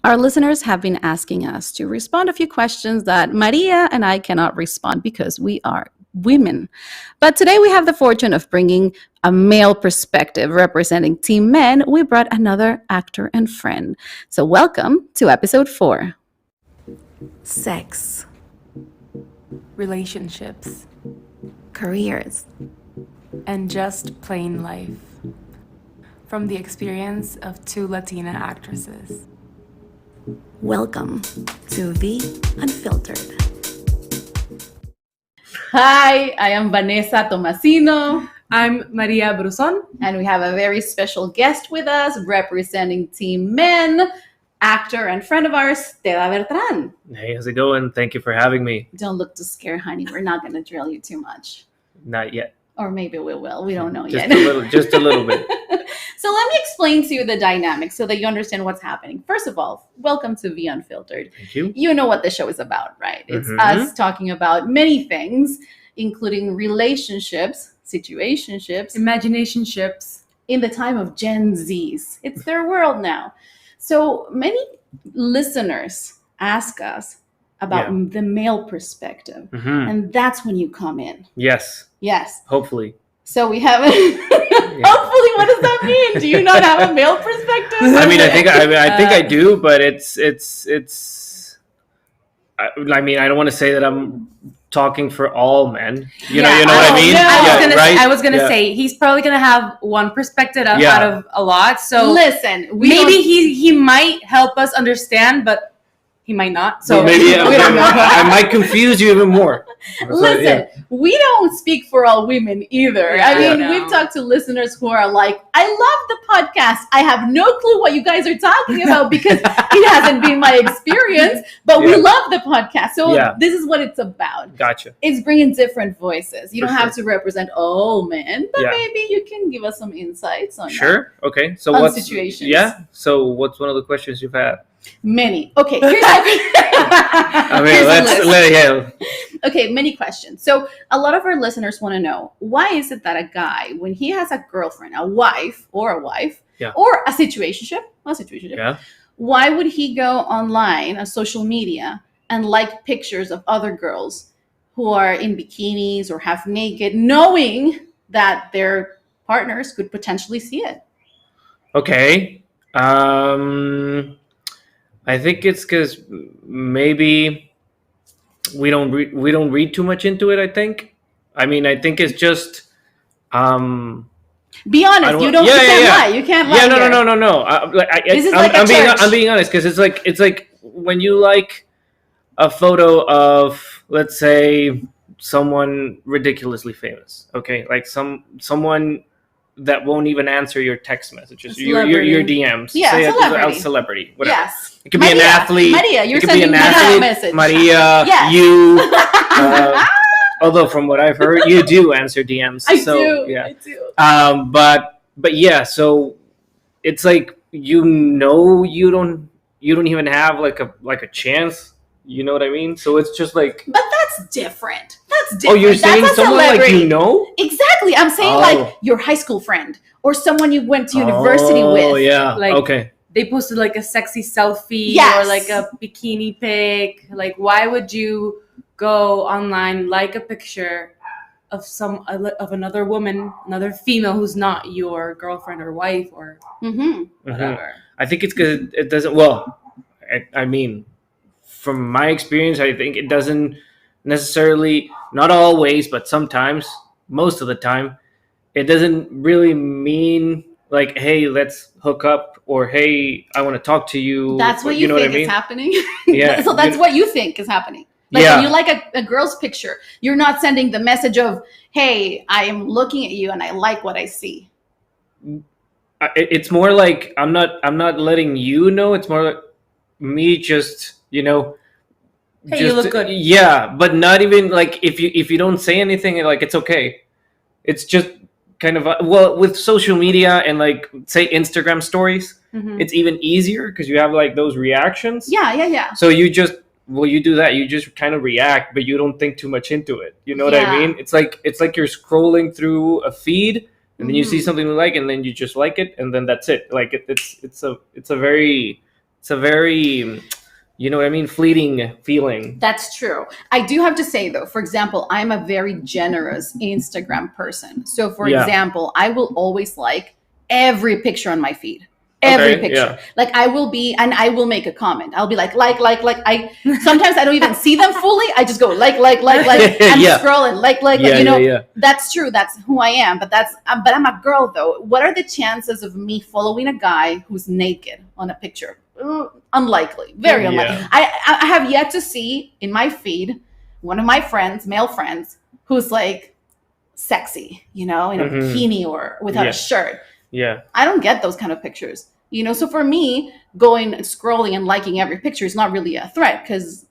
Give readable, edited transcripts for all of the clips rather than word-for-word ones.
Our listeners have been asking us to respond a few questions that Maria and I cannot respond because we are women. But today we have the fortune of bringing a male perspective representing Team Men. We brought another actor and friend. So welcome to episode 4. Sex, relationships, careers, and just plain life. From the experience of 2 Latina actresses. Welcome to V Unfiltered. Hi, I am Vanessa Tomasino. I'm Maria Bruson. And we have a very special guest with us representing Team Men, actor and friend of ours, Teda Bertran. Hey, how's it going? Thank you for having me. Don't look too scared, honey. We're not going to drill you too much. Not yet. Or maybe we will. We don't know just yet. Just a little bit. So let me explain to you the dynamics so that you understand what's happening. First of all, welcome to V Unfiltered. Thank you. You know what the show is about, right? It's us talking about many things, including relationships, situationships, imaginationships, in the time of Gen Zs. It's their world now. So many listeners ask us about the male perspective. And that's when you come in. Yes. Hopefully. So we have hopefully, what does that mean? Do you not have a male perspective? I mean, I think I do, but it's I mean, I don't want to say that I'm talking for all men. You know what I mean? I was gonna say he's probably gonna have one perspective out of a lot. So listen, maybe he might help us understand, but he might not. So maybe I might confuse you even more. Listen, we don't speak for all women either. We've talked to listeners who are like, I love the podcast. I have no clue what you guys are talking about because it hasn't been my experience, but we love the podcast. So this is what it's about. Gotcha. It's bringing different voices. You don't have to represent all men, but maybe you can give us some insights on Okay. So on situations. Yeah. So what's one of the questions you've had? Many. Okay, here's Okay, many questions. So a lot of our listeners want to know, why is it that a guy, when he has a girlfriend, a wife, or a situationship, why would he go online on social media and like pictures of other girls who are in bikinis or half naked, knowing that their partners could potentially see it? Okay. I think it's because maybe we don't read too much into it. I think it's just be honest. You can't lie. You can't lie. Yeah, no. I'm being honest because it's like when you like a photo of, let's say, someone ridiculously famous. Okay, like someone that won't even answer your text messages, your DMs. Yeah, celebrity. Whatever. Yes. It could be an athlete. Maria, you're sending that message. Maria, you. Although from what I've heard, you do answer DMs. I do. But yeah, so it's like you don't even have like a chance. You know what I mean? So it's just like. But that's different. Oh, you're saying someone like you know? Exactly. I'm saying like your high school friend or someone you went to university with. Oh yeah. Like, okay. They posted like a sexy selfie or like a bikini pic. Like, why would you go online, like a picture of another woman, another female who's not your girlfriend or wife or whatever? I think it's because it doesn't. Well, I mean, from my experience, I think it doesn't necessarily, not always, but sometimes, most of the time, it doesn't really mean like, hey, let's hook up, or hey, I want to talk to you. That's what you think is happening? Yeah. So that's what you think is happening. Like when you like a girl's picture, you're not sending the message of, hey, I am looking at you and I like what I see. It's more like I'm not letting you know. It's more like me just, Hey, you look good. Yeah, but not even like if you don't say anything, like it's okay. It's just kind of with social media and like say Instagram stories, it's even easier because you have like those reactions. Yeah. So you just you do that. You just kind of react, but you don't think too much into it. You know what I mean? It's like you're scrolling through a feed and then you see something you like, and then you just like it, and then that's it. Like it's a very it's a very, you know what I mean, fleeting feeling. That's true. I do have to say though, for example, I'm a very generous Instagram person. So for example, I will always like every picture on my feed. Every picture. Like I will be, and I will make a comment. I'll be like. I sometimes I don't even see them fully. I just go like, and scroll and like, you know, that's true. That's who I am. But but I'm a girl though. What are the chances of me following a guy who's naked on a picture? Unlikely, very unlikely. I have yet to see in my feed one of my friends, male friends, who's like sexy, you know, in a bikini or without a shirt. Yeah. I don't get those kind of pictures, you know. So for me, going and scrolling and liking every picture is not really a threat because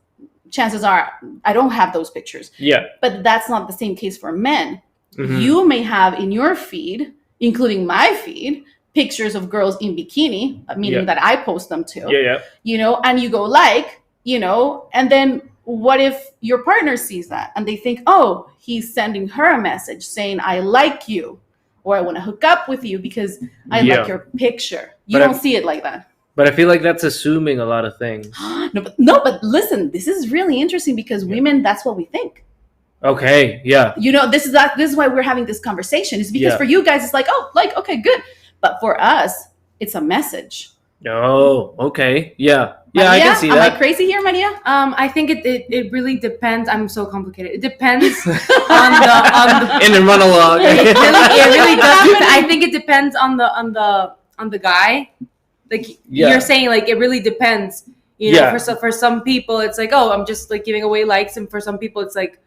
chances are I don't have those pictures. Yeah. But that's not the same case for men. You may have in your feed, including my feed, pictures of girls in bikini, meaning that I post them too. Yeah. You know, and you go like, you know, and then what if your partner sees that and they think, oh, he's sending her a message saying, I like you. Or I want to hook up with you because I like your picture. You don't see it like that. But I feel like that's assuming a lot of things. No, but listen, this is really interesting because women, that's what we think. Okay, yeah. You know, this is why we're having this conversation. Is because for you guys, it's like, oh, like, okay, good. But for us, it's a message. Oh, okay. Yeah. Yeah, Maria, I can see that. Am I crazy here, Maria? I think it really depends. I'm so complicated. It depends on the in a monologue. It really does. I think it depends on the guy. Like you're saying, like it really depends. You know, for some people it's like, oh, I'm just like giving away likes, and for some people it's like,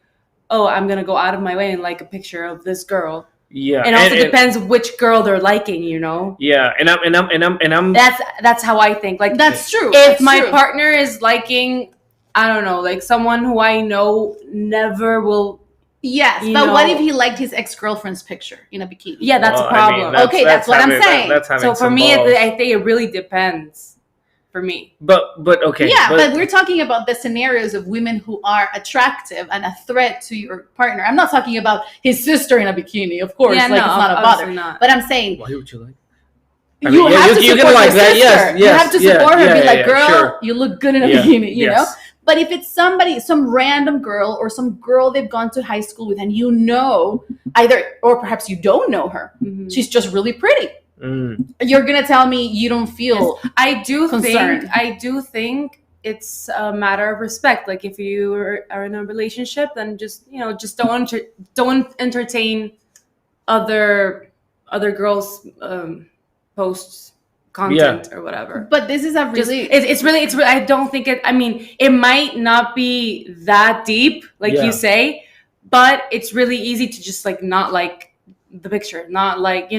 oh, I'm gonna go out of my way and like a picture of this girl. Yeah, and also depends which girl they're liking, you know. Yeah, and I'm. That's how I think. Like that's true. If my partner is liking, I don't know, like someone who I know never will. Yes, but what if he liked his ex-girlfriend's picture in a bikini? Yeah, that's a problem. I mean, that's what I'm saying. So for me, I think it really depends. For me, but okay. Yeah, but we're talking about the scenarios of women who are attractive and a threat to your partner. I'm not talking about his sister in a bikini, of course. It's not a bother. Not. But I'm saying, why would you like? You have to support your sister. Yes, you have to support her. Be like, girl, sure. You look good in a bikini. You know. But if it's somebody, some random girl or some girl they've gone to high school with, and you know either, or perhaps you don't know her, she's just really pretty. You're gonna tell me you don't feel I do think it's a matter of respect. Like if you are in a relationship, then just don't entertain other girls' posts, content or whatever. But this is a really it's really I don't think it. I mean, it might not be that deep, like you say, but it's really easy to just like not like the picture, not like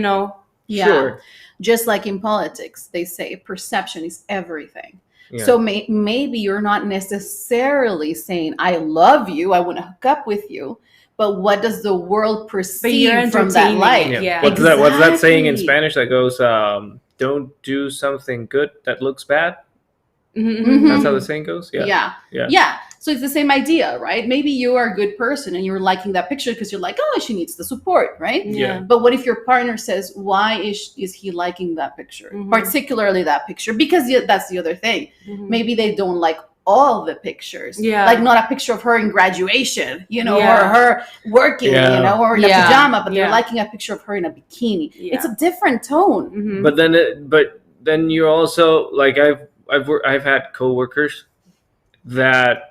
Yeah. Sure. Just like in politics, they say perception is everything. Yeah. So maybe you're not necessarily saying, I love you, I want to hook up with you, but what does the world perceive from that light? Yeah. What's that saying in Spanish that goes, don't do something good that looks bad? Mm-hmm. That's how the saying goes? Yeah. So it's the same idea, right? Maybe you are a good person and you're liking that picture because you're like, oh, she needs the support, right? Yeah. But what if your partner says, why is he liking that picture? Particularly that picture? Because that's the other thing. Maybe they don't like all the pictures. Yeah. Like not a picture of her in graduation, or her working, or in a pajama, but they're liking a picture of her in a bikini. Yeah. It's a different tone. But then you're also like, I've had coworkers that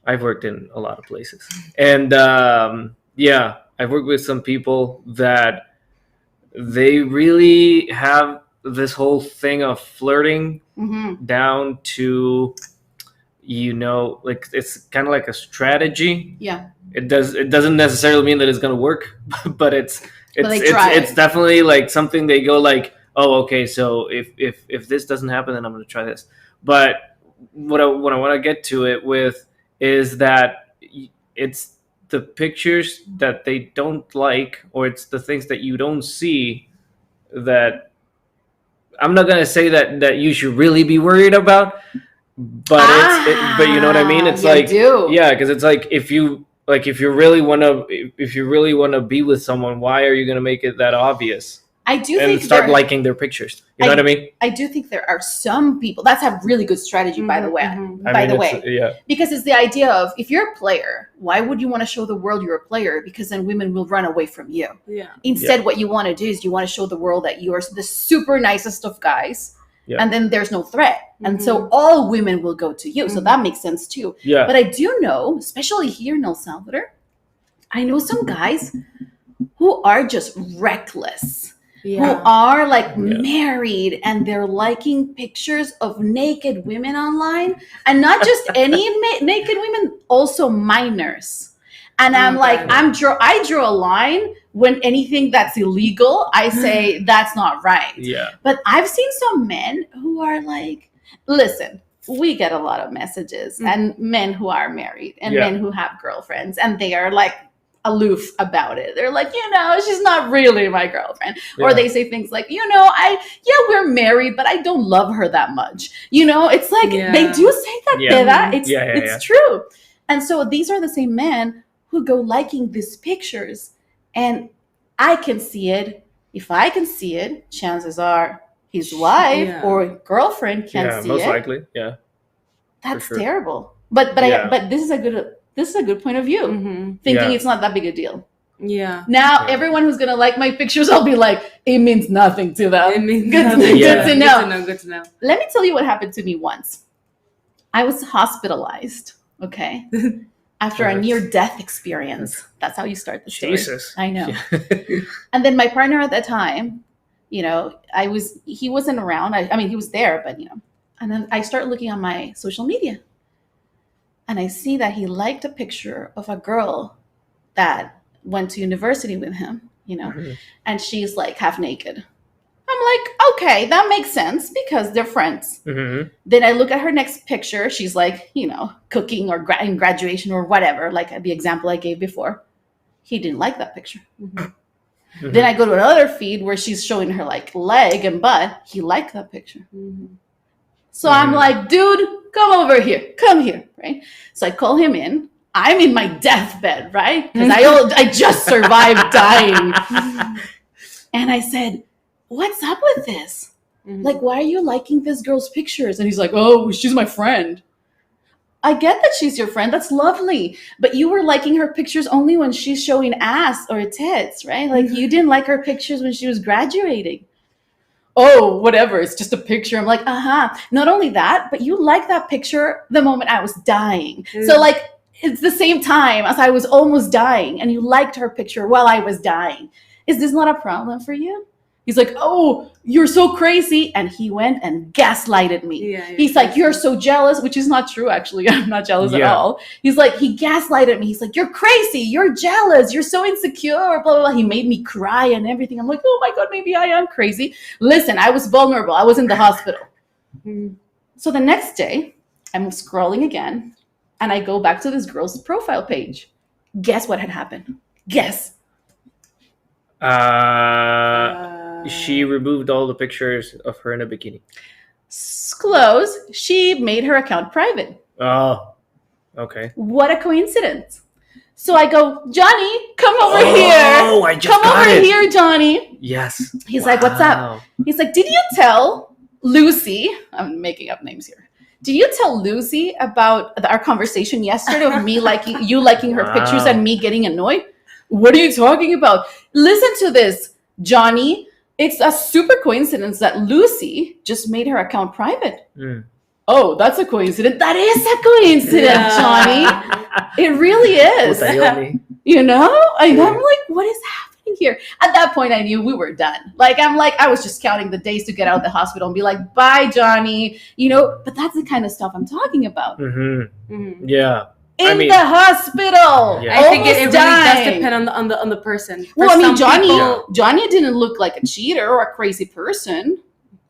I've worked in a lot of places, and I've worked with some people that they really have this whole thing of flirting down to, like it's kind of like a strategy. Yeah, it doesn't necessarily mean that it's gonna work, but it's definitely like something they go like, oh, okay, so if this doesn't happen, then I'm gonna try this. But what I want to get to it with is that it's the pictures that they don't like, or it's the things that you don't see that I'm not gonna say that you should really be worried about, but but you know what I mean. It's like because it's like if you really want to be with someone, why are you gonna make it that obvious? I do and think start liking their pictures. You know what I mean? I do think there are some people that's a really good strategy, by the way. Yeah, because it's the idea of if you're a player, why would you want to show the world you're a player? Because then women will run away from you. Yeah. Instead, what you want to do is you want to show the world that you are the super nicest of guys, and then there's no threat, and so all women will go to you. So that makes sense too. Yeah. But I do know, especially here in El Salvador, I know some guys who are just reckless. Who are like married and they're liking pictures of naked women online, and not just any naked women, also minors. And I'm like, I draw a line when anything that's illegal, I say that's not right. Yeah. But I've seen some men who are like, listen, we get a lot of messages and men who are married and men who have girlfriends, and they are like aloof about it. They're like, she's not really my girlfriend. Or they say things like, we're married, but I don't love her that much. It's like they do say that. It's true. And so these are the same men who go liking these pictures, and I can see it. If I can see it, chances are his wife or girlfriend can see it. Most likely. Yeah. That's terrible. But this is a good point of view, thinking it's not that big a deal. Yeah. Now, everyone who's going to like my pictures, I'll be like, it means nothing to them. It means good, nothing. Good to know. Good to know. Let me tell you what happened to me once. I was hospitalized, okay, after a near-death experience. That's how you start the story. Jesus. I know. And then my partner at that time, he wasn't around. I mean, he was there, but, and then I start looking on my social media. And I see that he liked a picture of a girl that went to university with him, and she's like half naked. I'm like, okay, that makes sense because they're friends. Then I look at her next picture. She's like, cooking or in graduation or whatever, like the example I gave before. He didn't like that picture. Then I go to another feed where she's showing her like leg and butt. He liked that picture. So I'm like, dude, come over here. Come here, right? So I call him in. I'm in my deathbed, right? Because I just survived dying. And I said, what's up with this? Like, why are you liking this girl's pictures? And he's like, oh, she's my friend. I get that she's your friend. That's lovely. But you were liking her pictures only when she's showing ass or tits, right? Like, you didn't like her pictures when she was graduating. Oh, whatever. It's just a picture. I'm like, Not only that, but you liked that picture the moment I was dying. So, like, it's the same time as I was almost dying, and you liked her picture while I was dying. Is this not a problem for you? He's like, oh, you're so crazy. And he went and gaslighted me. He's like, you're so jealous, which is not true, actually. I'm not jealous at all. He's like, he gaslighted me. He's like, you're crazy. You're jealous. You're so insecure. Blah, blah, blah. He made me cry and everything. I'm like, oh my God, maybe I am crazy. Listen, I was vulnerable. I was in the hospital. So the next day, I'm scrolling again, and I go back to this girl's profile page. Guess what had happened? Guess. She removed all the pictures of her in a bikini. Close. She made her account private. Oh, okay. What a coincidence. So I go, Johnny, come over here. Oh, I just got Come over it. here, Johnny. Yes. He's like, what's up? He's like, did you tell Lucy? I'm making up names here. Did you tell Lucy about our conversation yesterday of me liking her pictures and me getting annoyed? What are you talking about? Listen to this, Johnny. It's a super coincidence that Lucy just made her account private. Oh, that's a coincidence. That is a coincidence, Johnny. It really is. And I'm like, what is happening here? At that point, I knew we were done. I was just counting the days to get out of the hospital and be like, bye, Johnny. But that's the kind of stuff I'm talking about. Yeah. In the hospital. Yeah. I think it really does depend on the person. Johnny didn't look like a cheater or a crazy person.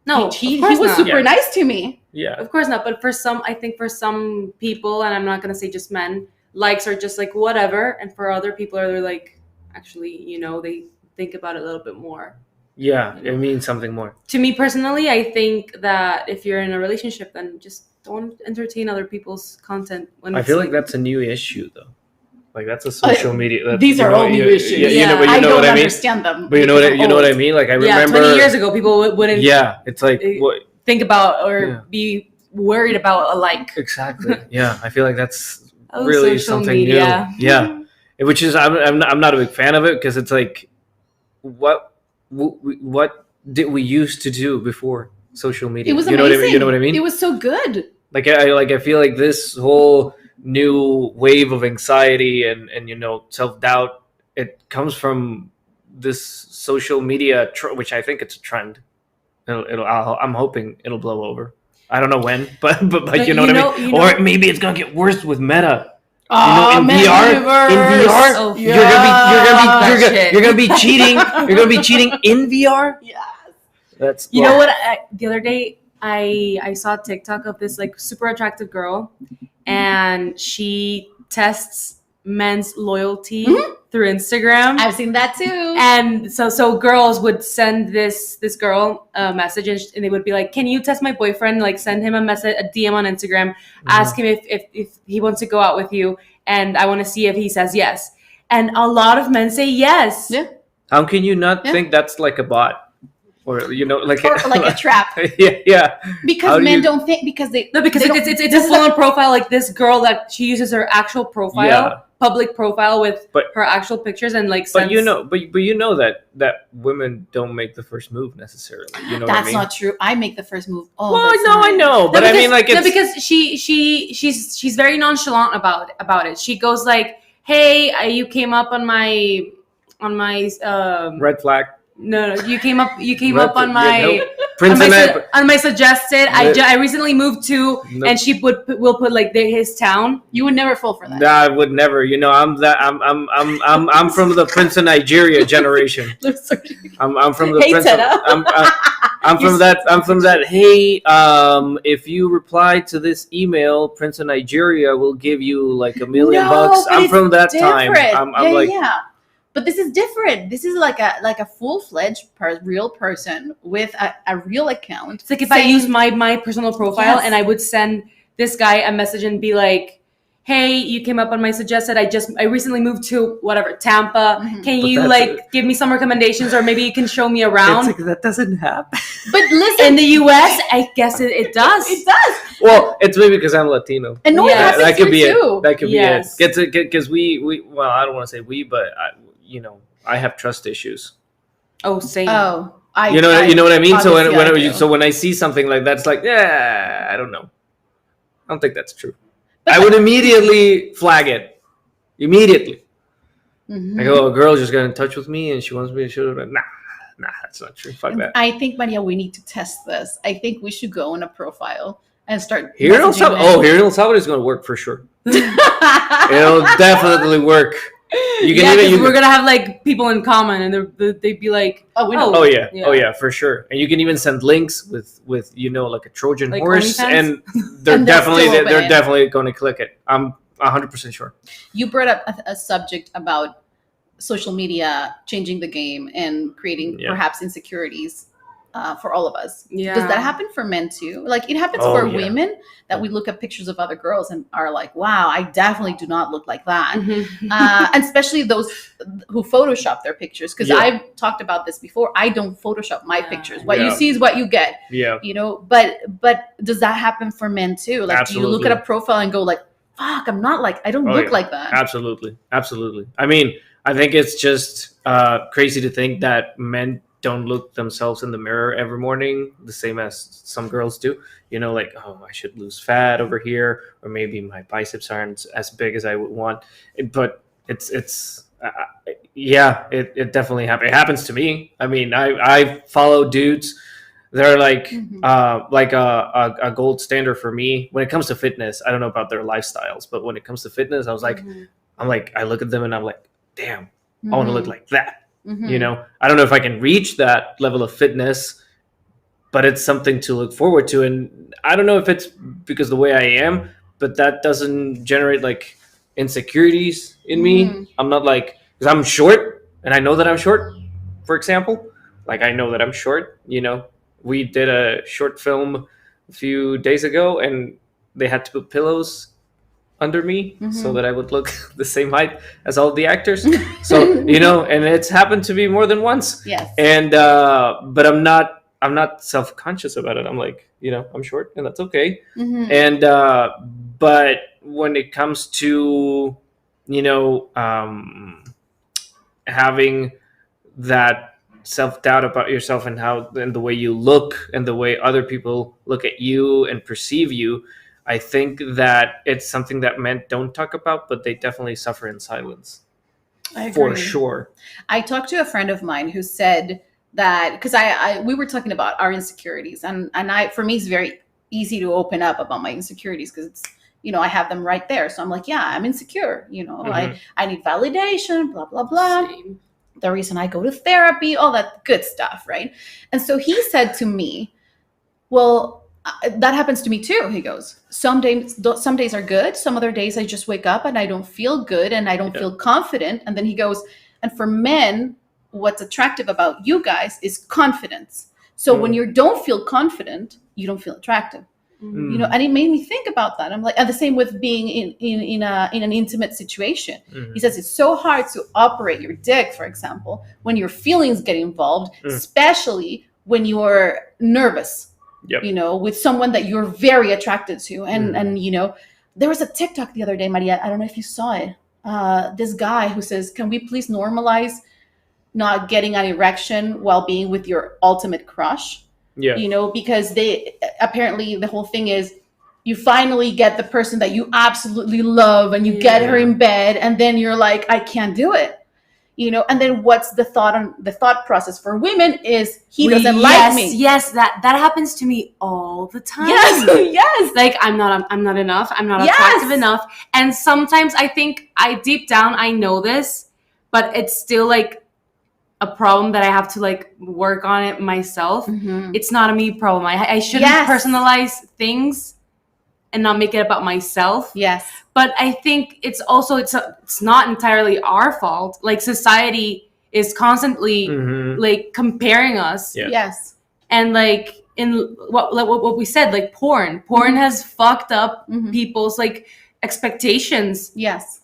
No, he was super nice to me. Yeah, of course not. But for some people, and I'm not gonna say just men, likes are just like whatever, and for other people, they're like, actually, they think about it a little bit more. Yeah, it means something more. To me personally, I think that if you're in a relationship, then just don't entertain other people's content. I feel like that's a new issue, though. Like that's a social media. These are all new issues. I don't understand them. But you know what I mean. Like I remember 20 years ago, people wouldn't. Yeah, it's like what think about or be worried about a like. Exactly. Yeah, I feel like that's really something media. new. Yeah, which is I'm not a big fan of it because it's like what did we used to do before social media? It was amazing. You know what I mean? It was so good. Like I feel like this whole new wave of anxiety and self-doubt, it comes from this social media which I think it's a trend. I'm hoping it'll blow over. I don't know when, but you know what I mean? Or maybe it's gonna get worse with Meta. In VR, oh, you're gonna be cheating. You're gonna be cheating in VR. Yes. That's you know what? The other day, I saw a TikTok of this like super attractive girl, and she tests men's loyalty through Instagram. I've seen that too. And so girls would send this girl a message, and they would be like, "Can you test my boyfriend? Like, send him a message, a DM on Instagram. Ask him if he wants to go out with you, and I want to see if he says yes." And a lot of men say yes. Yeah. How can you not think that's like a bot? Or like a trap. yeah. Because men don't think because it's a full-on profile, like this girl that she uses her actual profile, public profile with her actual pictures and like. But you know that women don't make the first move necessarily. You know that's what I mean? not true. I make the first move. Oh, well, no, I know, but I mean, like, it's because she's very nonchalant about it. She goes like, "Hey, you came up on my red flag." No, you came up on my on my suggested. I recently moved to, and she will put like his town. You would never fall for that. Nah, I would never. I'm from the Prince of Nigeria generation. I'm from the Prince. I'm from that. Hey, if you reply to this email, Prince of Nigeria will give you like $1 million. I'm from that time. I'm like. But this is different. This is like a full-fledged real person with a real account. It's like if I use my personal profile and I would send this guy a message and be like, "Hey, you came up on my suggested. I recently moved to whatever Tampa. Can you give me some recommendations, or maybe you can show me around?" It's like, that doesn't happen. But listen, in the U.S., I guess it does. It does. Well, it's maybe because I'm Latino. And no, that could be too. It. That could be it. Because we well, I don't want to say we, but I have trust issues. Oh, same. Oh, you know what I mean. So when I see something like that, it's like, I don't know. I don't think that's true. But I would immediately flag it. Immediately. Mm-hmm. I go, a girl just got in touch with me and she wants me to show her. Nah, that's not true. Fuck that. I think, Maria, we need to test this. I think we should go on a profile and start. Here in El Salvador is going to work for sure. It'll definitely work. We're gonna have like people in common, and they'd be like, "Oh yeah, for sure." And you can even send links with like a Trojan horse, and they're definitely going to click it. I'm 100% sure. You brought up a subject about social media changing the game and creating perhaps insecurities for all of us. Yeah. Does that happen for men too? Like it happens for women that we look at pictures of other girls and are like, wow, I definitely do not look like that. And especially those who Photoshop their pictures. Because I've talked about this before. I don't Photoshop my pictures. What you see is what you get. Yeah. But does that happen for men too? Like, do you look at a profile and go like, fuck, I don't look like that. Absolutely. I mean, I think it's just crazy to think that men don't look themselves in the mirror every morning the same as some girls do. Like, oh, I should lose fat over here, or maybe my biceps aren't as big as I would want. But it definitely happens. It happens to me. I mean, I follow dudes. They're like a gold standard for me when it comes to fitness. I don't know about their lifestyles, but when it comes to fitness, I was like, I look at them and I'm like, damn, I want to look like that. I don't know if I can reach that level of fitness, but it's something to look forward to. And I don't know if it's because the way I am, but that doesn't generate like insecurities in me. I'm not like, because I'm short and I know that I'm short, for example. Like I know that I'm short, we did a short film a few days ago and they had to put pillows under me so that I would look the same height as all the actors. So, and it's happened to me more than once. Yes. And but I'm not self-conscious about it. I'm like, I'm short and that's okay. And but when it comes to having that self-doubt about yourself and the way you look and the way other people look at you and perceive you, I think that it's something that men don't talk about, but they definitely suffer in silence. I agree. For sure. I talked to a friend of mine who said that, because we were talking about our insecurities, and for me it's very easy to open up about my insecurities because it's I have them right there. So I'm like, yeah, I'm insecure. I need validation, blah blah blah. Same. The reason I go to therapy, all that good stuff, right? And so he said to me, well, that happens to me too. He goes, some days are good. Some other days I just wake up and I don't feel good and I don't feel confident. And then he goes, and for men, what's attractive about you guys is confidence. So when you don't feel confident, you don't feel attractive. And it made me think about that. I'm like, and the same with being in an intimate situation. He says it's so hard to operate your dick, for example, when your feelings get involved, especially when you're nervous. With someone that you're very attracted to, and there was a TikTok the other day, Maria. I don't know if you saw it. This guy who says, "Can we please normalize not getting an erection while being with your ultimate crush?" Yeah. Because they apparently the whole thing is you finally get the person that you absolutely love and you get her in bed and then you're like, I can't do it. And then what's the thought process for women is he doesn't like me. Yes, that happens to me all the time. Yes. Like I'm not enough. I'm not attractive enough. And sometimes I think deep down I know this, but it's still like a problem that I have to like work on it myself. It's not a me problem. I shouldn't personalize things and not make it about myself. Yes. But I think it's also it's not entirely our fault. Like society is constantly like comparing us. Yeah. Yes. And like in what we said, like porn has fucked up people's like expectations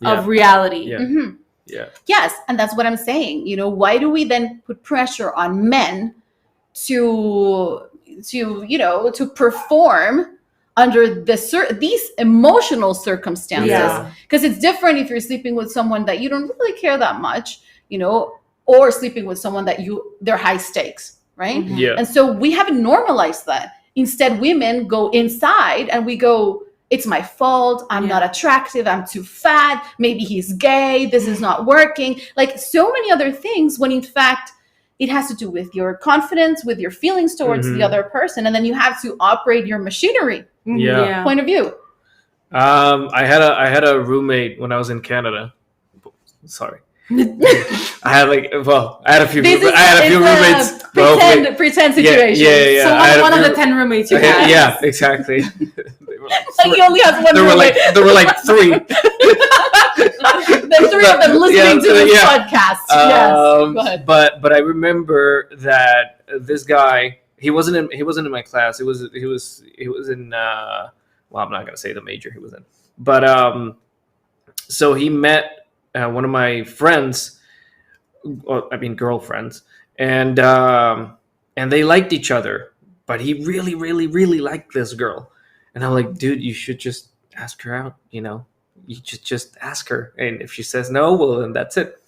of reality. Yeah. Yeah. Yes, and that's what I'm saying. Why do we then put pressure on men to perform under these emotional circumstances? Because it's different if you're sleeping with someone that you don't really care that much, or sleeping with someone that they're high stakes, right? Yeah. And so we haven't normalized that. Instead, women go inside and we go, it's my fault. I'm not attractive. I'm too fat. Maybe he's gay. This is not working. Like so many other things when in fact it has to do with your confidence, with your feelings towards the other person. And then you have to operate your machinery. Point of view. I had a roommate when I was in Canada. Sorry. I had a few roommates. Pretend situation. Yeah. So one of the 10 roommates you had. Yeah, exactly. He only has one roommate. There were like three. There's three of them listening to this podcast. Yes. Go ahead. But I remember that this guy, he wasn't in my class. He was in well, I'm not gonna say the major he was in. But so he met one of my friends, girlfriends, and they liked each other, but he really, really, really liked this girl. And I'm like, dude, you should just ask her out, You just ask her. And if she says no, well, then that's it.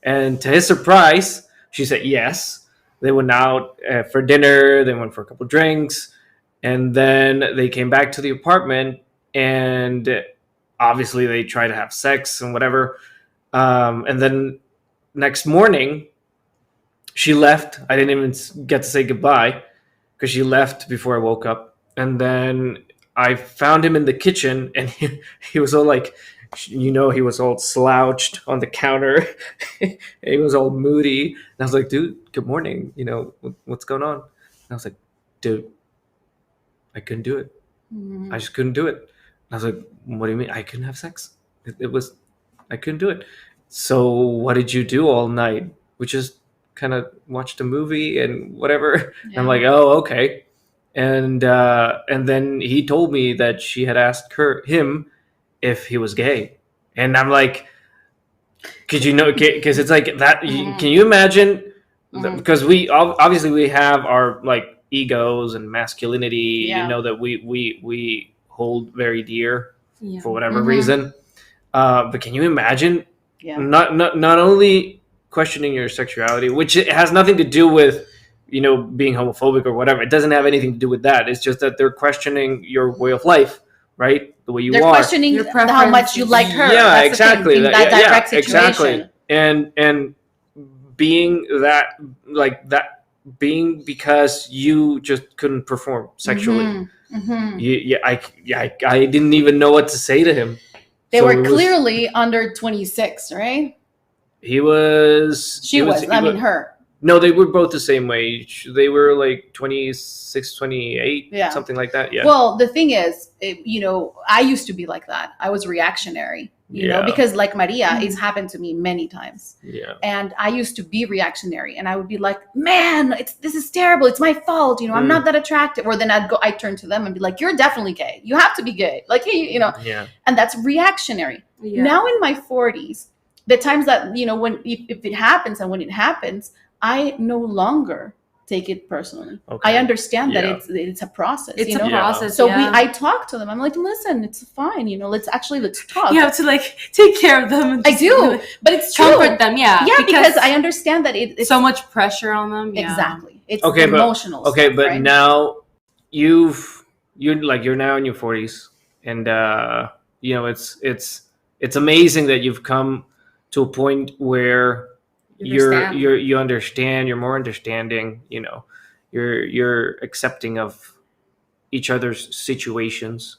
And to his surprise, she said yes. They went out for dinner. They went for a couple drinks. And then they came back to the apartment. And obviously they tried to have sex and whatever. And then next morning, she left. I didn't even get to say goodbye because she left before I woke up. And then I found him in the kitchen, and he was all like, he was all slouched on the counter. He was all moody. And I was like, dude, good morning. What's going on? And I was like, dude, I couldn't do it. I just couldn't do it. And I was like, what do you mean? I couldn't have sex. I couldn't do it. So what did you do all night? We just kind of watched a movie and whatever. Yeah. And I'm like, oh, okay. And then he told me that she had asked him if he was gay. And I'm like, because it's like that. Can you imagine? Because we obviously we have our like egos and masculinity, that we hold very dear for whatever reason. But can you imagine? Not only questioning your sexuality, which it has nothing to do with being homophobic or whatever. It doesn't have anything to do with that. It's just that they're questioning your way of life, right? The way they're questioning how much you like her. Yeah, that's exactly. That direct situation. Exactly. And being that like that, being because you just couldn't perform sexually. I didn't even know what to say to him. They were clearly under 26, right? He was. She was. I mean, her. No, they were both the same age. They were like 26, 28, something like that. Yeah. Well, the thing is, I used to be like that. I was reactionary, you know, because like Maria, it's happened to me many times. Yeah. And I used to be reactionary, and I would be like, man, this is terrible. It's my fault. I'm not that attractive. Or then I'd turn to them and be like, you're definitely gay. You have to be gay. Like, hey, Yeah. And that's reactionary. Yeah. Now in my 40s, the times that, when if it happens and when it happens, I no longer take it personally. Okay. I understand that it's a process. It's a process. So I talk to them. I'm like, listen, it's fine. Let's talk. You have to like take care of them. I do, but it's true. Comfort them, yeah. Yeah, because I understand that it's so much pressure on them. Yeah. Exactly. It's emotional. Okay, stuff, but right? now you're now in your 40s, and it's amazing that you've come to a point where you understand, you're more understanding, you're accepting of each other's situations.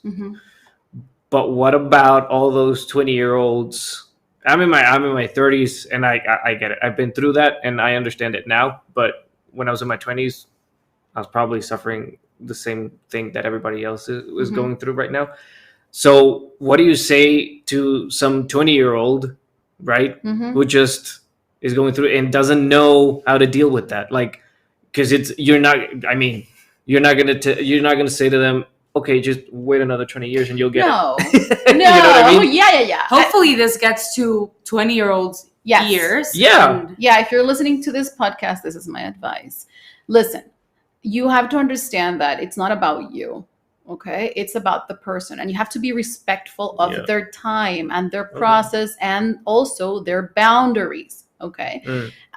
But what about all those 20-year-olds? I'm in my 30s, and I get it. I've been through that, and I understand it now. But when I was in my 20s, I was probably suffering the same thing that everybody else is going through right now. So what do you say to some 20-year-old, right, who just is going through and doesn't know how to deal with that? Like, because you're not gonna say to them, okay, just wait another 20 years and you'll get it. No. You know what I mean? Yeah. Hopefully this gets to 20-year-olds' ears. Yeah. If you're listening to this podcast, this is my advice. Listen, you have to understand that it's not about you. Okay, it's about the person, and you have to be respectful of their time and their process and also their boundaries. Okay.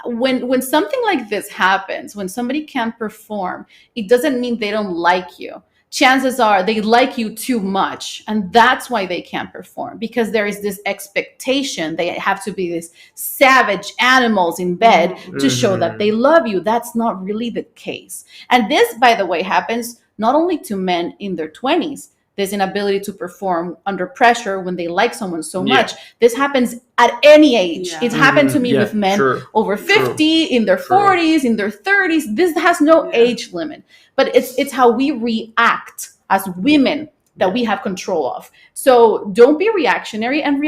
When something like this happens, when somebody can't perform, it doesn't mean they don't like you. Chances are they like you too much, and that's why they can't perform, because there is this expectation they have to be these savage animals in bed to show that they love you. That's not really the case. And this, by the way, happens not only to men in their 20s. There's an ability to perform under pressure when they like someone so much. This happens at any age. Yeah. It happened to me with men over 50, in their 40s, in their 30s. This has no age limit. But it's how we react as women that we have control of. So don't be reactionary. And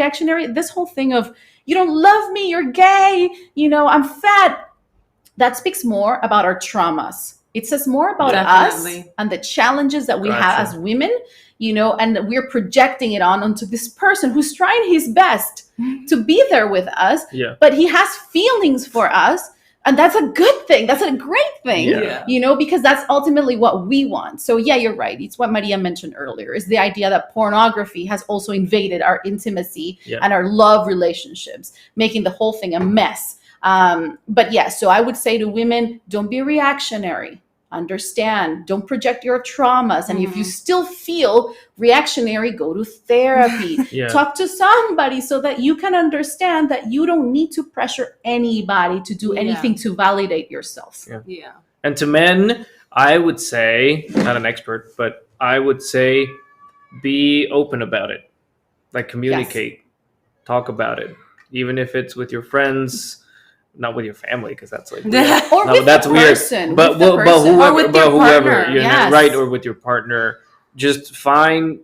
this whole thing of, you don't love me, you're gay, I'm fat. That speaks more about our traumas. It says more about us and the challenges that we have as women, and we're projecting it onto this person who's trying his best to be there with us. Yeah. But he has feelings for us. And that's a good thing. That's a great thing, because that's ultimately what we want. So yeah, you're right. It's what Maria mentioned earlier, is the idea that pornography has also invaded our intimacy and our love relationships, making the whole thing a mess. But yeah, so I would say to women, don't be reactionary. Understand, don't project your traumas. And if you still feel reactionary, go to therapy. Talk to somebody so that you can understand that you don't need to pressure anybody to do anything to validate yourself. And to men, I would say, not an expert, but I would say be open about it. Like, communicate, talk about it, even if it's with your friends. Not with your family, because that's like weird. Or with that's the person, weird. But whoever, right? Or with your partner, just find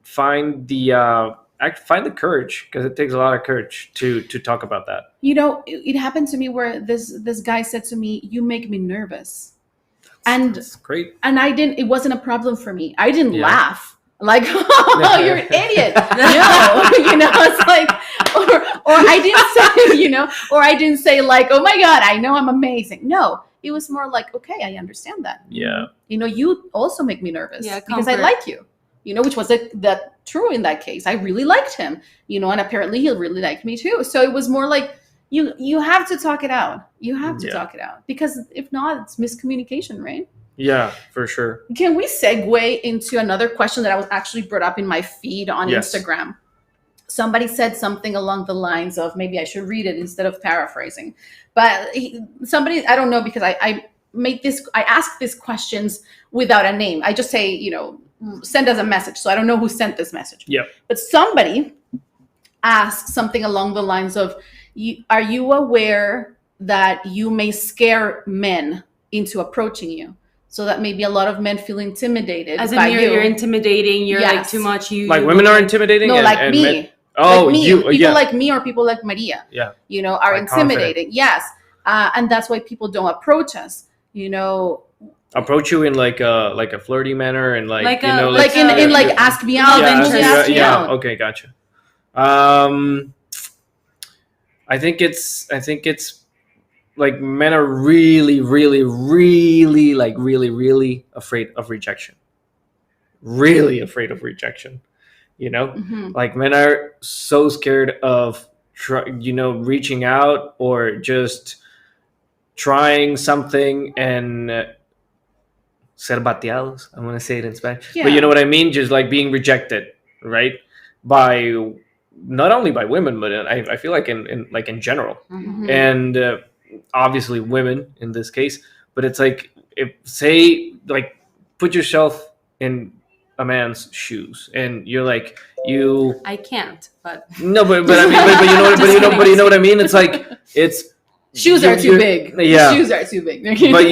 the courage, because it takes a lot of courage to talk about that. It happened to me where this guy said to me, "You make me nervous," that's great. And I didn't. It wasn't a problem for me. I didn't laugh. Like, oh, you're an idiot. No, it's like, or I didn't say, or I didn't say like, oh my God, I know I'm amazing. No, it was more like, okay, I understand that. Yeah. You also make me nervous because I comfort. like you, which was that true in that case. I really liked him, and apparently he really liked me too. So it was more like, you have to talk it out. You have to talk it out, because if not, it's miscommunication, right? Yeah, for sure. Can we segue into another question that I was actually brought up in my feed on Instagram? Somebody said something along the lines of, maybe I should read it instead of paraphrasing, but somebody, I don't know, because I ask these questions without a name. I just say, send us a message. So I don't know who sent this message. Yeah. But somebody asked something along the lines of, are you aware that you may scare men into approaching you? So that maybe a lot of men feel intimidated. As in you're intimidating, you're like too much. Like women are intimidating? No, like me. Men, like me. People like me or people like Maria. Yeah. Are like intimidating. Confident. Yes. And that's why people don't approach us, Approach you in like a flirty manner and like ask me out and ask me out. Okay, gotcha. I think it's like men are really, really, really, like really, really afraid of rejection. Really afraid of rejection. Like men are so scared of reaching out or just trying something and ser bateados. I'm gonna say it in Spanish, but you know what I mean. Just like being rejected, right? By not only by women, but I feel like in general, and obviously women in this case. But it's like, put yourself in a man's shoes, and you're like, I can't, but no, but I mean, but you know what I mean. It's like shoes are too big. Yeah, shoes are too big. But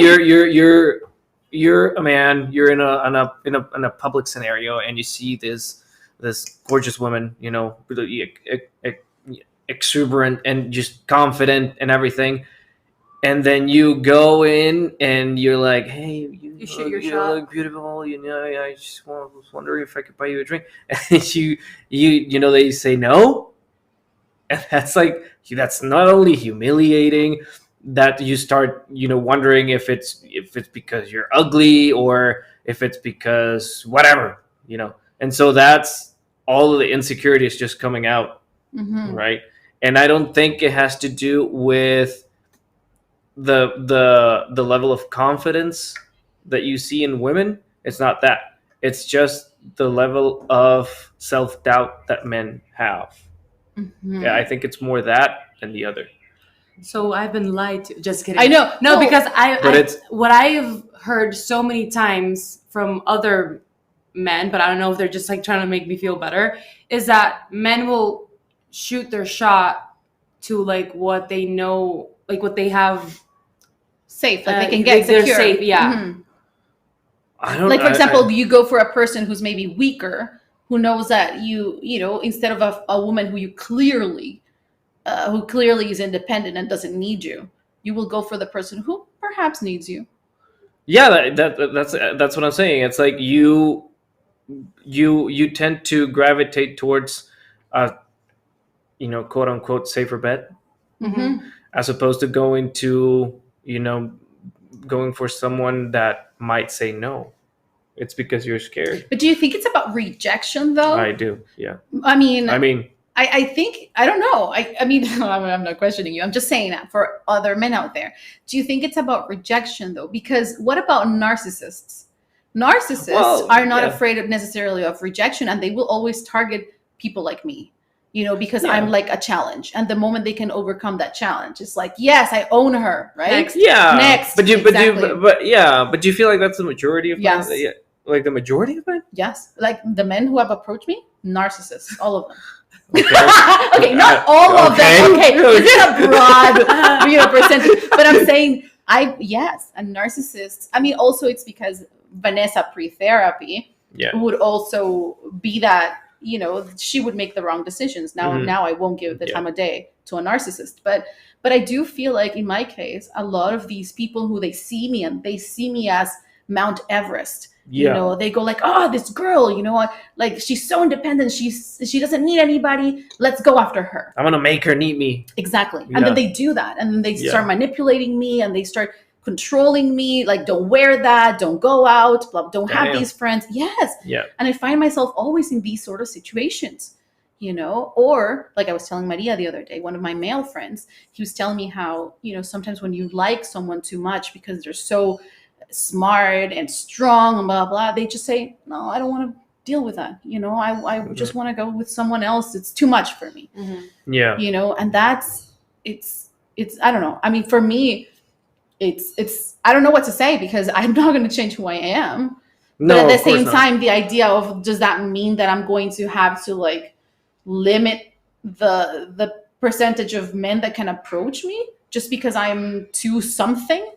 you're a man. You're in a public scenario, and you see this gorgeous woman, really exuberant and just confident and everything. And then you go in and you're like, hey, you look beautiful. I just was wondering if I could buy you a drink. And you they say no. And that's not only humiliating, that you start, wondering if it's because you're ugly or if it's because whatever, And so that's all of the insecurities just coming out, right? And I don't think it has to do with the level of confidence that you see in women. It's not that. It's just the level of self-doubt that men have. Yeah, I think it's more that than the other. So I've been lied to. Just kidding. I know. No, because what I've heard so many times from other men, but I don't know if they're just like trying to make me feel better, is that men will shoot their shot to like what they know, like what they have safe, like they can get secure. They're safe, yeah. I don't like, for example, you go for a person who's maybe weaker, who knows that you instead of a woman who clearly is independent and doesn't need you, you will go for the person who perhaps needs you. Yeah, that's what I'm saying. It's like you tend to gravitate towards quote unquote safer bet, as opposed to going for someone that might say no. It's because you're scared. But do you think it's about rejection though? I do, yeah. I mean, I think, I don't know. I mean, I'm not questioning you. I'm just saying that for other men out there. Do you think it's about rejection though? Because what about narcissists? Narcissists are not afraid necessarily of rejection, and they will always target people like me, because I'm like a challenge. And the moment they can overcome that challenge, it's like, yes, I own her, right? Next. But do you feel like that's the majority of men? Yes. Like the majority of men? Yes. Like the men who have approached me, narcissists, all of them. Okay, not all of them. Okay, this is a broad, percentage. But I'm saying, a narcissist. I mean, also it's because Vanessa pre-therapy would also be that, she would make the wrong decisions. Now I won't give the time of day to a narcissist. But I do feel like in my case, a lot of these people who they see me as Mount Everest. You know, they go like, oh, this girl, you know, like she's so independent. She doesn't need anybody. Let's go after her. I'm going to make her need me. Exactly. And then they do that. And then they start manipulating me and they start controlling me. Like, don't wear that. Don't go out. Don't have these friends. Yes. Yeah. And I find myself always in these sort of situations, you know, or like I was telling Maria the other day, one of my male friends, he was telling me how, you know, sometimes when you like someone too much because they're so smart and strong and blah blah, they just say, no, I don't want to deal with that, you know, I just want to go with someone else. It's too much for me. You know, and that's it's I don't know, I mean, for me it's I don't know what to say because I'm not going to change who I am. But at the same time, the idea of, does that mean that I'm going to have to like limit the percentage of men that can approach me just because I'm too something?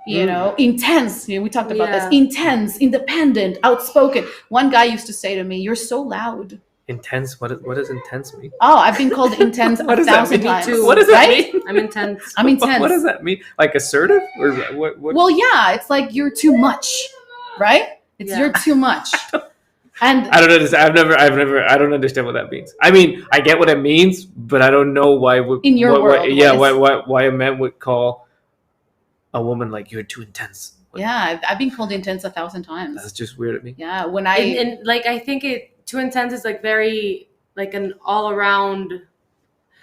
You know, intense. You know, we talked about this. Intense, independent, outspoken. One guy used to say to me, "You're so loud." Intense? What does intense mean? Oh, I've been called intense 1,000 times. Too. What does that mean? I'm intense. I'm intense. What does that mean? Like assertive or what? Well, yeah, it's like you're too much, right? It's you're too much. And I don't understand. I don't understand what that means. I mean, I get what it means, but I don't know why. In your world, why a man would call a woman like, you're too intense. Yeah, I've been called intense 1,000 times. That's just weird at me. Yeah, when and like I think too intense is like very like an all around,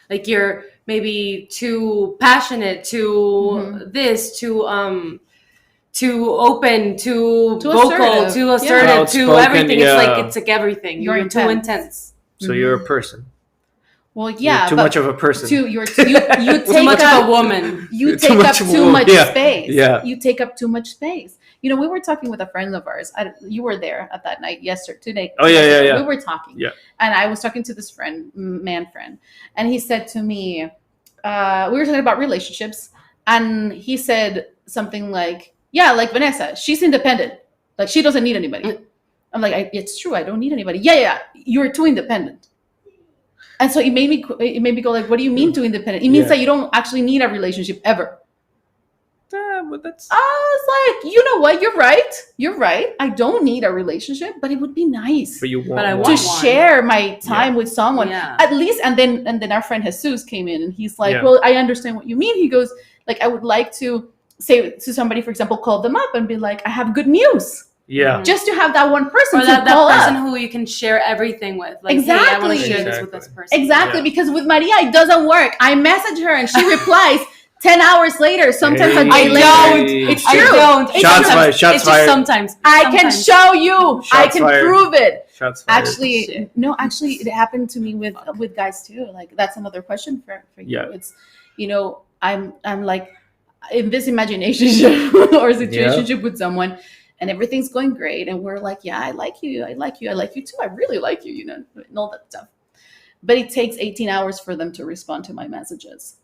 like you're maybe too passionate, too this, too open, too vocal, assertive. too assertive, too everything. It's like everything. You're too intense. So you're a person. Well, yeah, you're too much of a person. You take too much of a woman. You take up too much space. Yeah. You take up too much space. You know, we were talking with a friend of ours. You were there at that night today. Oh yeah. We were talking. Yeah. And I was talking to this man friend, and he said to me, we were talking about relationships, and he said something like, "Yeah, like Vanessa, she's independent. Like she doesn't need anybody." I'm like, "It's true. I don't need anybody." Yeah. You're too independent. And so it made me go like, what do you mean too independent? It means that you don't actually need a relationship ever. Well, that's... I was like, you know what? You're right. I don't need a relationship, but it would be nice to share my time with someone at least. And then our friend Jesus came in and he's like, well, I understand what you mean. He goes like, I would like to say to somebody, for example, call them up and be like, I have good news. Yeah. Just to have that one person or that person who you can share everything with. Like, exactly. Hey, I want to share this with this person. Exactly. Because with Maria, it doesn't work. I message her and she replies 10 hours later, sometimes a day later. It's true. I don't. Shots fired. Shots fired. Sometimes. I can show you. I can prove it. Shots fired. Actually, it happened to me with guys too. Like, that's another question for you. Yeah. It's, you know, I'm like in this imagination or situationship with someone, and everything's going great, and we're like, yeah, I like you too, I really like you, you know, and all that stuff. But it takes 18 hours for them to respond to my messages.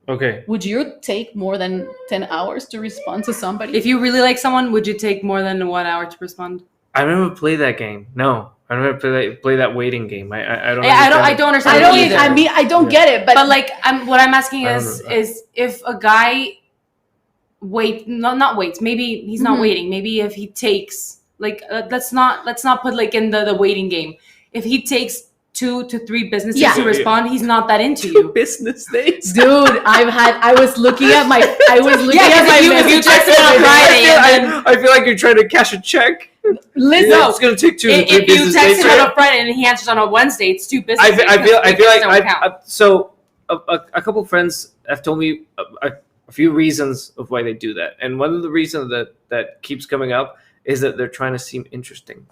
Okay. Would you take more than 10 hours to respond to somebody? If you really like someone, would you take more than 1 hour to respond? I never played that game. No, I never play that waiting game. I don't. I don't understand. I don't get it. But like, what I'm asking is if a guy not waits. Maybe he's not waiting. Maybe if he takes let's not put like in the waiting game. If he takes 2 to 3 business days to respond, he's not that into you. Business days, dude. I was looking at my. If you text him on Friday, I feel like you're trying to cash a check. Listen, it's gonna take 2 to 3 if business days. If you text him on a Friday and he answers on a Wednesday, it's 2 business days. I feel like so a couple friends have told me a few reasons of why they do that, and one of the reasons that keeps coming up is that they're trying to seem interesting,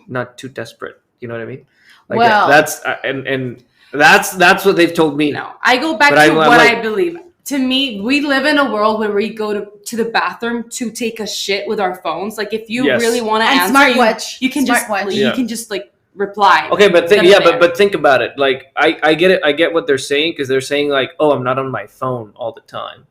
not too desperate. You know what I mean? Like that's what they've told me. No, I go back to what I believe. To me, we live in a world where we go to the bathroom to take a shit with our phones. Like, if you really want to answer, you can just like reply. Okay, but but think about it. Like, I get it. I get what they're saying, because they're saying like, oh, I'm not on my phone all the time.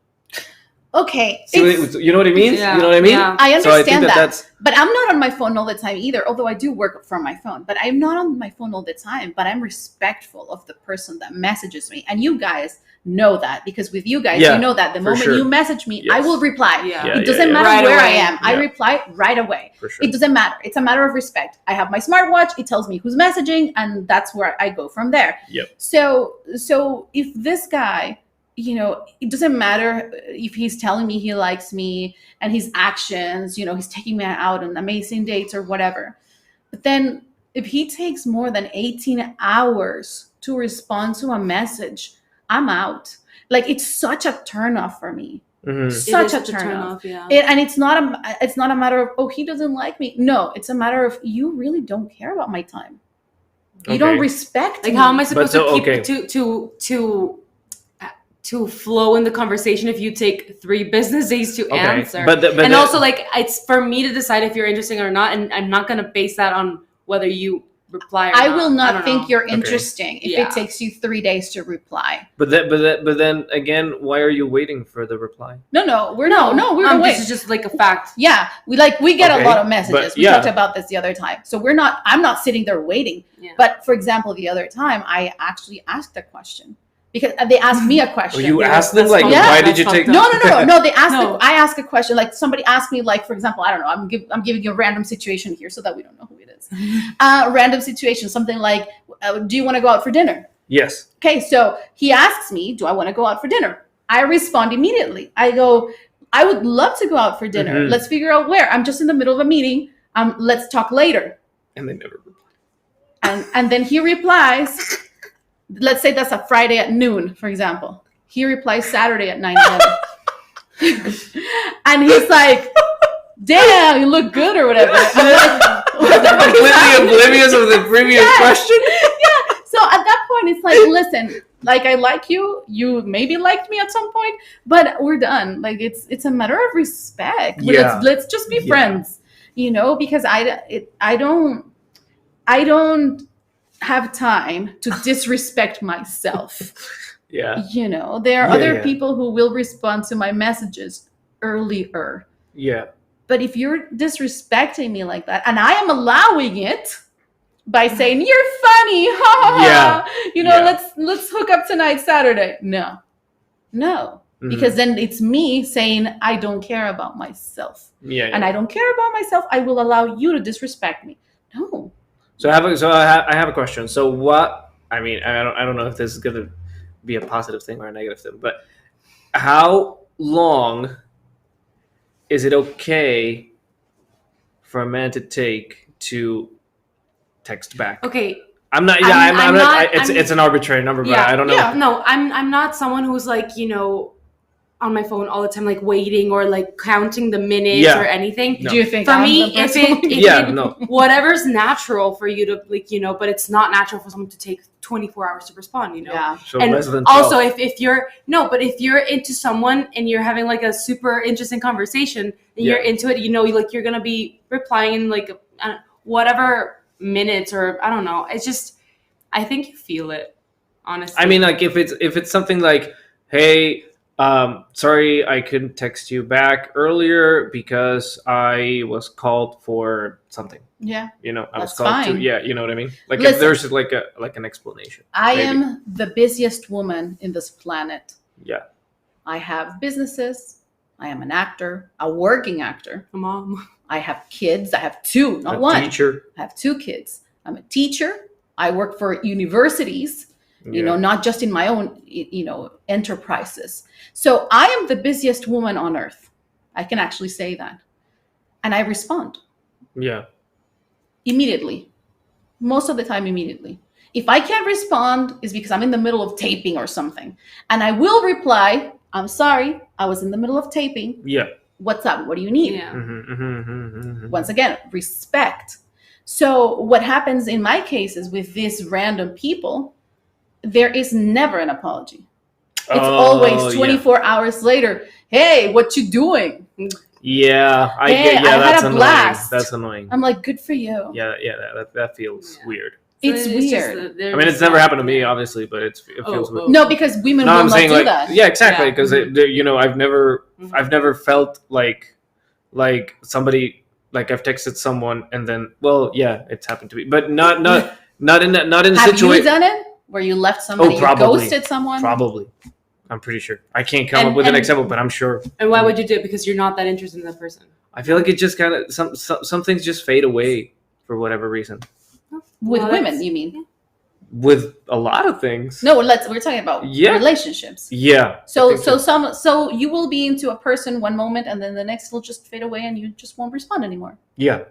Okay. You know what I mean? Yeah. You know what I mean? Yeah. I understand so I think that. But I'm not on my phone all the time either, although I do work from my phone. But I'm not on my phone all the time, but I'm respectful of the person that messages me. And you guys know that, because with you guys, you know that the moment you message me, I will reply. It doesn't matter where I am. I reply right away. It doesn't matter. It's a matter of respect. I have my smartwatch. It tells me who's messaging, and that's where I go from there. So if this guy, it doesn't matter if he's telling me he likes me and his actions, he's taking me out on amazing dates or whatever. But then if he takes more than 18 hours to respond to a message, I'm out. Like, it's such a turnoff for me. Such a turnoff. And it's not a matter of, oh, he doesn't like me. No, it's a matter of, you really don't care about my time. You don't respect me. How am I supposed to keep to flow in the conversation if you take 3 business days to answer? But also, it's for me to decide if you're interesting or not, and I'm not going to base that on whether you reply or not. I will not think you're interesting if it takes you 3 days to reply. But then again, why are you waiting for the reply? No, we're waiting. This is just like a fact. Yeah, we get a lot of messages. We talked about this the other time. So I'm not sitting there waiting. Yeah. But for example, the other time I actually asked a question. Because they asked me a question. You asked them why did you take? No. They asked. I asked a question. Like, somebody asked me, for example, I don't know. I'm giving you a random situation here so that we don't know who it is. Random situation, something like, do you want to go out for dinner? Yes. Okay, so he asks me, do I want to go out for dinner? I respond immediately. I go, I would love to go out for dinner. Let's figure out where. I'm just in the middle of a meeting. Let's talk later. And they never reply. And then he replies. Let's say that's a Friday at noon, for example. He replies Saturday at 9 a.m. And he's like, damn, you look good or whatever. I'm like, completely oblivious of the previous question. Yeah. So at that point, it's like, listen, I like you. You maybe liked me at some point, but we're done. It's a matter of respect. Yeah. Let's just be friends, because I don't have time to disrespect myself. Yeah. There are other people who will respond to my messages earlier. Yeah. But if you're disrespecting me like that, and I am allowing it by saying, you're funny, let's hook up tonight, Saturday. No. Because then it's me saying, I don't care about myself. And I don't care about myself. I will allow you to disrespect me. No. So I have a question. So what? I mean, I don't know if this is going to be a positive thing or a negative thing, but how long is it okay for a man to take to text back? Okay. I'm not. It's an arbitrary number, but I don't know. Yeah. No, I'm not someone who's on my phone all the time, waiting or counting the minutes or anything. No. Do you think for me, whatever's natural for you to but it's not natural for someone to take 24 hours to respond, Yeah. So and less than 12. Also, if you're into someone and you're having a super interesting conversation and you're into it, you're gonna be replying in whatever minutes, or I don't know. It's just, I think you feel it, honestly. I mean, if it's something like, hey, sorry, I couldn't text you back earlier because I was called for something. Yeah. I was called to. Yeah, you know what I mean? Listen, if there's an explanation. I am the busiest woman in this planet. Yeah. I have businesses. I am an actor, a working actor. A mom. I have kids. I have 2, not 1. Teacher. I have 2 kids. I'm a teacher. I work for universities. Not just in my own, enterprises. So I am the busiest woman on earth. I can actually say that. And I respond. Yeah. Immediately. Most of the time, immediately. If I can't respond, it's because I'm in the middle of taping or something. And I will reply, I'm sorry, I was in the middle of taping. Yeah. What's up? What do you need? Yeah. Once again, respect. So what happens in my cases with these random people, there is never an apology. It's always 24 hours later. Hey, what you doing? Yeah, I had that's a annoying. blast. That's annoying. I'm like, good for you. Yeah, that feels weird. It's weird. I mean, it's never happened to me, obviously, but it feels weird. No, because women will not do that. Yeah, exactly. Because I've never felt like somebody, like I've texted someone and then, well, yeah, it's happened to me, but not in a situation. Have you done it where you left somebody, you ghosted someone? Probably. I'm pretty sure. I can't come up with an example, but I'm sure. And why would you do it? Because you're not that interested in that person. I feel like it just kind of some things just fade away for whatever reason. With women, you mean? With a lot of things. No, we're talking about relationships. Yeah. So you will be into a person one moment and then the next will just fade away and you just won't respond anymore. Yeah.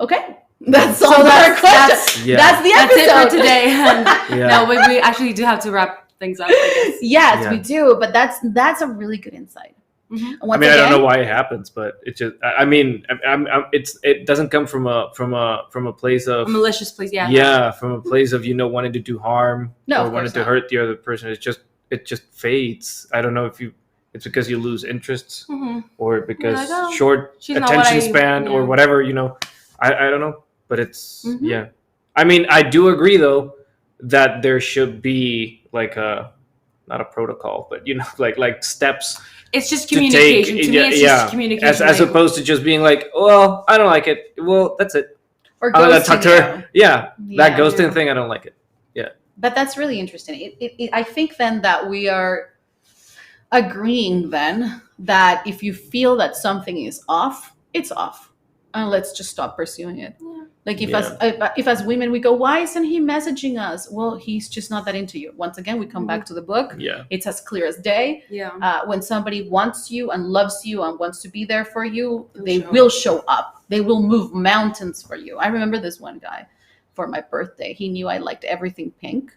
Okay. That's all our questions. That's the episode. That's it for today. No, we actually do have to wrap things up, I guess. Yes, we do. But that's a really good insight. Mm-hmm. I mean, I don't know why it happens, but it just. I mean, it doesn't come from a place of a malicious place. Yeah. Yeah, from a place of wanting to do harm or wanting to hurt the other person. It just fades. I don't know if it's because you lose interests or because short attention span or whatever. I don't know, but it's I mean, I do agree though that there should be like not a protocol, but like steps. It's just communication. To me, it's just communication. As opposed to just being like, well, I don't like it. Well, that's it. Or ghosting. That ghosting thing, I don't like it. Yeah. But that's really interesting. I think then that we are agreeing then that if you feel that something is off, it's off. And let's just stop pursuing it. Yeah. Like if as women we go, why isn't he messaging us? Well, he's just not that into you. Once again, we come back to the book. Yeah. It's as clear as day. Yeah. When somebody wants you and loves you and wants to be there for you, they will show up. They will move mountains for you. I remember this one guy for my birthday. He knew I liked everything pink.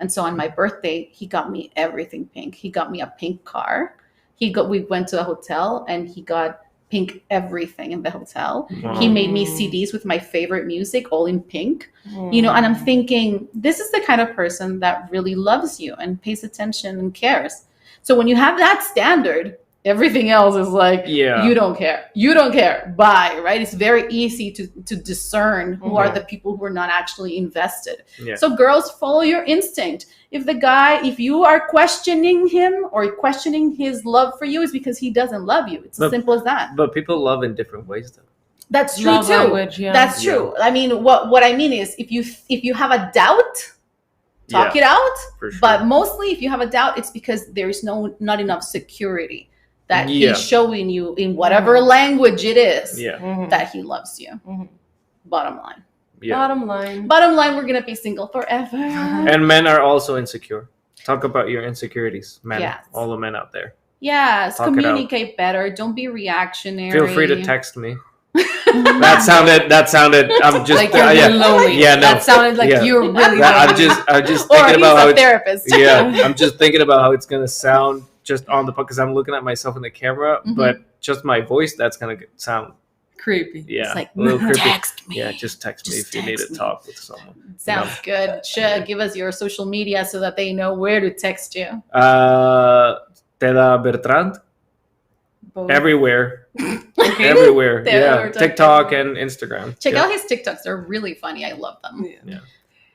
And so on my birthday, he got me everything pink. He got me a pink car. We went to a hotel and he got pink everything in the hotel. He made me CDs with my favorite music, all in pink. And I'm thinking, this is the kind of person that really loves you and pays attention and cares. So when you have that standard, everything else is like, you don't care. Bye, right? It's very easy to discern who are the people who are not actually invested. Yeah. So girls, follow your instinct. If you are questioning him or questioning his love for you, is because he doesn't love you. It's as simple as that. But people love in different ways, though. That's true too. Language, That's true. I mean, what I mean is, if you have a doubt, talk it out. For sure. But mostly, if you have a doubt, it's because there is not enough security that he's showing you in whatever language it is that he loves you. Bottom line. Yeah. Bottom line, we're gonna be single forever. And men are also insecure. Talk about your insecurities, men. All the men out there. Yes, communicate better. Don't be reactionary. Feel free to text me. That sounded. I'm just like you're lonely. Yeah, no. That sounded like you're really lonely. I'm just thinking about how therapist. I'm just thinking about how it's gonna sound just on the podcast, because I'm looking at myself in the camera, but just my voice, that's gonna sound creepy. Yeah, it's like, a little creepy. Text me. Yeah, just text me if you need to talk with someone. Sounds good. Give us your social media so that they know where to text you. Teda Bertrand. Both. Everywhere. Everywhere. Yeah. TikTok and Instagram. Check out his TikToks. They're really funny. I love them. Yeah.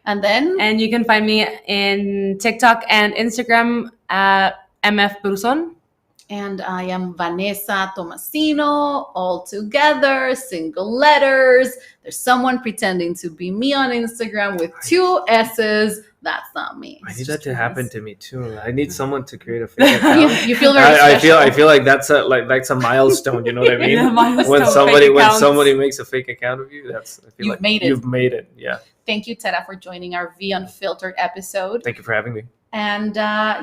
And you can find me in TikTok and Instagram at MF Bruson. And I am Vanessa Tomasino, all together, single letters. There's someone pretending to be me on Instagram with 2 S's. That's not me. I need that to happen to me too. I need someone to create a fake account. You feel very special. I feel like that's a milestone. You know what I mean? When somebody makes a fake account of you, you've made it. Yeah. Thank you, Teda, for joining our V Unfiltered episode. Thank you for having me. And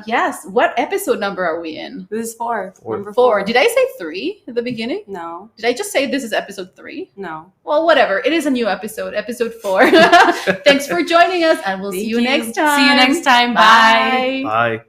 yes, what episode number are we in? This is 4. Number 4. Did I say 3 at the beginning? No. Did I just say this is episode 3? No. Well, whatever. It is a new episode 4. Thanks for joining us, and we'll see you next time. See you next time. Bye. Bye.